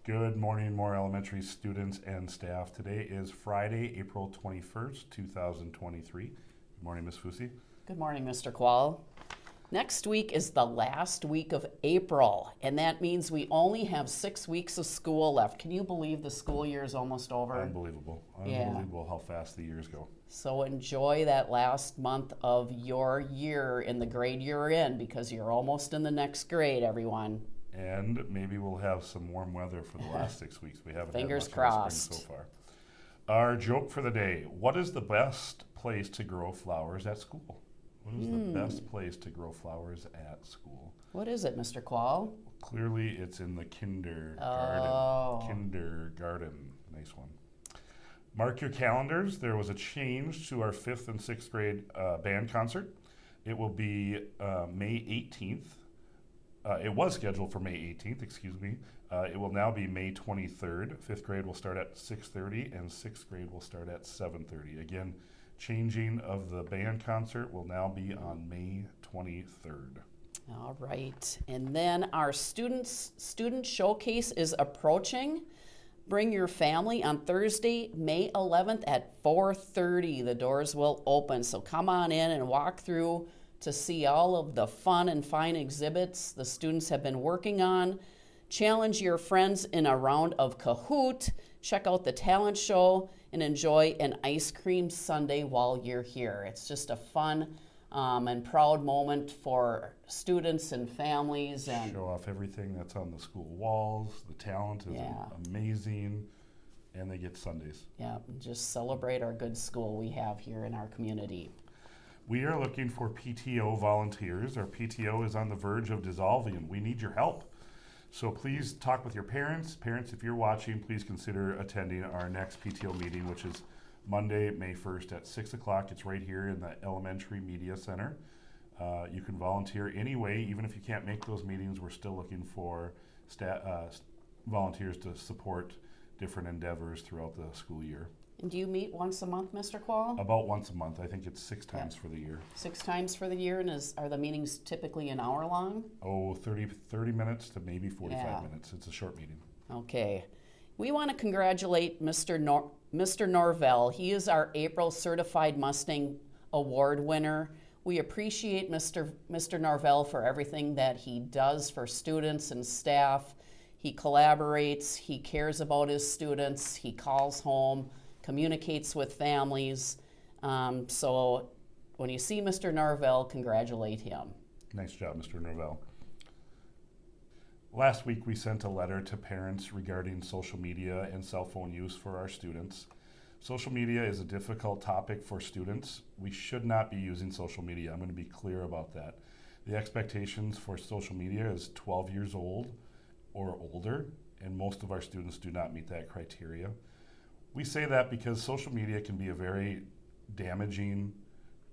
Good morning, Moore Elementary students and staff. Today is Friday, April 21st, 2023. Good morning, Ms. Fusi. Good morning, Mr. Quall. Next week is the last week of April, and that means we only have 6 weeks of school left. Can you believe the school year is almost over? Unbelievable. Yeah. Unbelievable how fast the years go. So enjoy that last month of your year in the grade you're in, because you're almost in the next grade, everyone. And maybe we'll have some warm weather for the last 6 weeks. We haven't Fingers had much crossed. of the spring so far. Our joke for the day: what is the best place to grow flowers at school? What is the best place to grow flowers at school? What is it, Mr. Quall? Clearly, it's in the kindergarten. Oh. Kindergarten. Nice one. Mark your calendars. There was a change to our 5th and 6th grade band concert. It will be May 18th. It was scheduled for May 18th, excuse me. It will now be May 23rd. 5th grade will start at 6:30 and 6th grade will start at 7:30. Again, changing of the band concert will now be on May 23rd. All right. And then our student showcase is approaching. Bring your family on Thursday, May 11th at 4:30. The doors will open, so come on in and walk through to see all of the fun and fine exhibits the students have been working on. Challenge your friends in a round of Kahoot. Check out the talent show and enjoy an ice cream sundae while you're here. It's just a fun and proud moment for students and families. And Show off everything that's on the school walls. The talent is amazing, and they get Sundays. yeah, just celebrate our good school we have here in our community. We are looking for PTO volunteers. Our PTO is on the verge of dissolving, and we need your help. So please talk with your parents. Parents, if you're watching, please consider attending our next PTO meeting, which is Monday, May 1st at 6 o'clock. It's right here in the Elementary Media Center. You can volunteer anyway. Even if you can't make those meetings, we're still looking for volunteers to support different endeavors throughout the school year. And do you meet once a month, Mr. Quall? About once a month. I think it's 6 times for the year. 6 times for the year, and are the meetings typically an hour long? Oh, 30 minutes to maybe 45 Yeah. minutes. It's a short meeting. Okay. We want to congratulate Mr. Norvell. He is our April Certified Mustang Award winner. We appreciate Mr. Norvell for everything that he does for students and staff. He collaborates, he cares about his students, he calls home, communicates with families. So when you see Mr. Norvell, congratulate him. Nice job, Mr. Norvell. Last week, we sent a letter to parents regarding social media and cell phone use for our students. Social media is a difficult topic for students. We should not be using social media. I'm going to be clear about that. The expectations for social media is 12 years old or older, and most of our students do not meet that criteria. We say that because social media can be a very damaging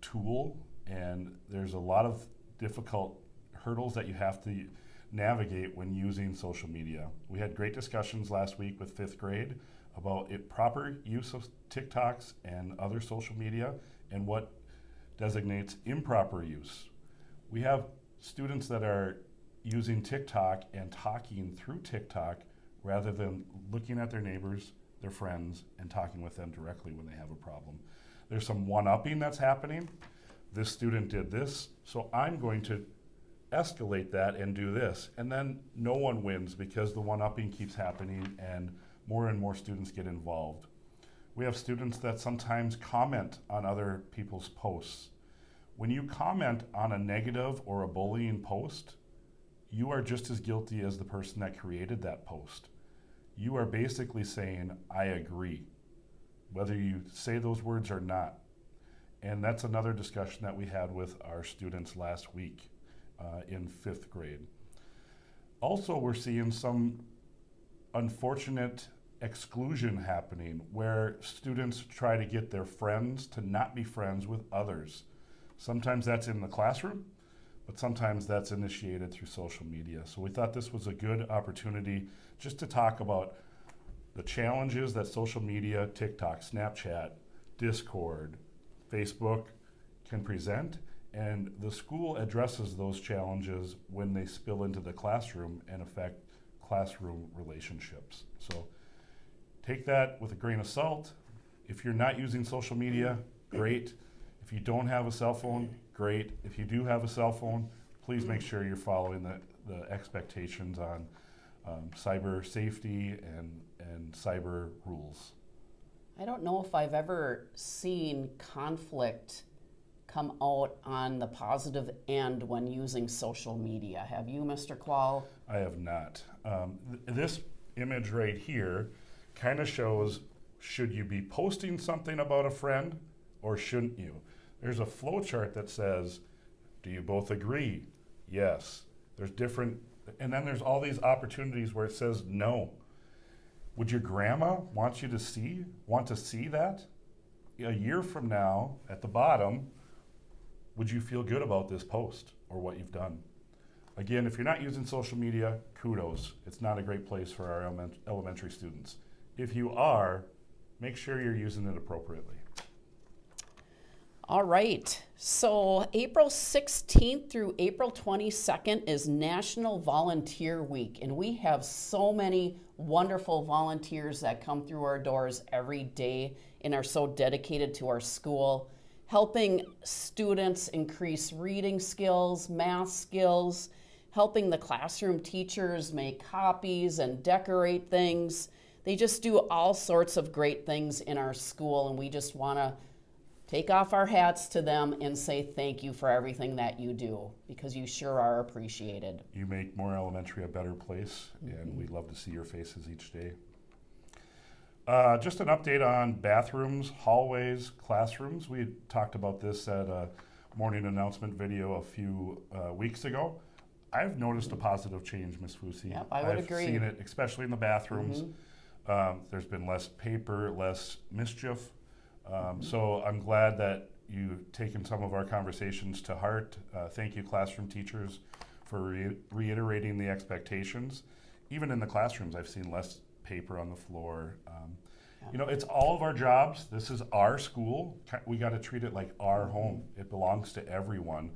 tool, and there's a lot of difficult hurdles that you have to navigate when using social media. We had great discussions last week with 5th grade about proper use of TikToks and other social media and what designates improper use. We have students that are using TikTok and talking through TikTok rather than looking at their neighbors, their friends, and talking with them directly when they have a problem. There's some one-upping that's happening. This student did this, so I'm going to escalate that and do this. And then no one wins because the one-upping keeps happening and more students get involved. We have students that sometimes comment on other people's posts. When you comment on a negative or a bullying post, you are just as guilty as the person that created that post. You are basically saying, I agree, whether you say those words or not. And that's another discussion that we had with our students last week in 5th grade. Also, we're seeing some unfortunate exclusion happening where students try to get their friends to not be friends with others. Sometimes that's in the classroom, but sometimes that's initiated through social media. So we thought this was a good opportunity just to talk about the challenges that social media, TikTok, Snapchat, Discord, Facebook can present, and the school addresses those challenges when they spill into the classroom and affect classroom relationships. So take that with a grain of salt. If you're not using social media, great. If you don't have a cell phone, great. If you do have a cell phone, please make sure you're following the expectations on cyber safety and cyber rules. I don't know if I've ever seen conflict come out on the positive end when using social media. Have you, Mr. Qual? I have not. This image right here kind of shows, should you be posting something about a friend or shouldn't you? There's a flow chart that says, do you both agree? Yes. There's different, and then there's all these opportunities where it says no. Would your grandma want to see that? A year from now, at the bottom, would you feel good about this post or what you've done? Again, if you're not using social media, kudos. It's not a great place for our elementary students. If you are, make sure you're using it appropriately. All right, so April 16th through April 22nd is National Volunteer Week, and we have so many wonderful volunteers that come through our doors every day and are so dedicated to our school, helping students increase reading skills, math skills, helping the classroom teachers make copies and decorate things. They just do all sorts of great things in our school, and we just want to take off our hats to them and say thank you for everything that you do, because you sure are appreciated. You make Moore Elementary a better place, and we love to see your faces each day. Just an update on bathrooms, hallways, classrooms. We had talked about this at a morning announcement video a few weeks ago. I've noticed a positive change, Ms. Fusi. Yep, I would agree. I've seen it, especially in the bathrooms. There's been less paper, less mischief. So I'm glad that you've taken some of our conversations to heart. Thank you, classroom teachers, for reiterating the expectations. Even in the classrooms, I've seen less paper on the floor. You know, it's all of our jobs. This is our school. We got to treat it like our home. It belongs to everyone.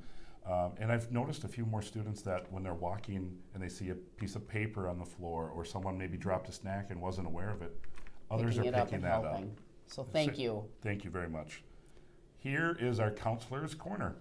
And I've noticed a few more students that when they're walking and they see a piece of paper on the floor, or someone maybe dropped a snack and wasn't aware of it, others are picking that up. So thank you. Thank you very much. Here is our Counselor's Corner.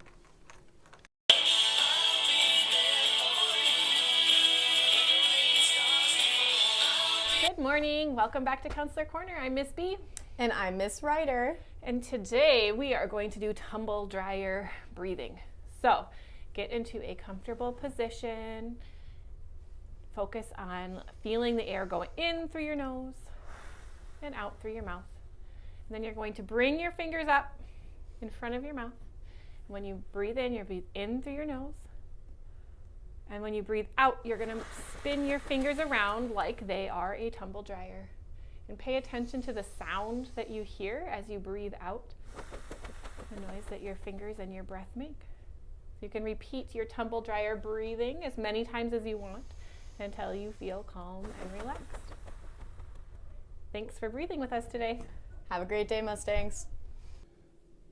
Good morning. Welcome back to Counselor Corner. I'm Miss B. And I'm Miss Ryder. And today we are going to do tumble dryer breathing. So get into a comfortable position. Focus on feeling the air going in through your nose and out through your mouth. And then you're going to bring your fingers up in front of your mouth. When you breathe in, you breathe in through your nose. And when you breathe out, you're going to spin your fingers around like they are a tumble dryer. And pay attention to the sound that you hear as you breathe out, the noise that your fingers and your breath make. So you can repeat your tumble dryer breathing as many times as you want until you feel calm and relaxed. Thanks for breathing with us today. Have a great day, Mustangs.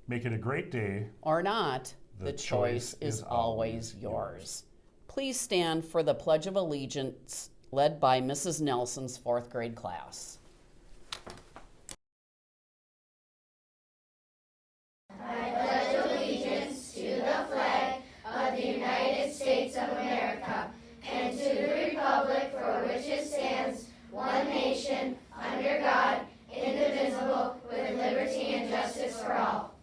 Make it a great day. Or not, the choice is always yours. Please stand for the Pledge of Allegiance led by Mrs. Nelson's 4th grade class. I pledge allegiance to the flag of the United States of America and to the republic for which it stands, one nation, under God, indivisible, with liberty and justice for all.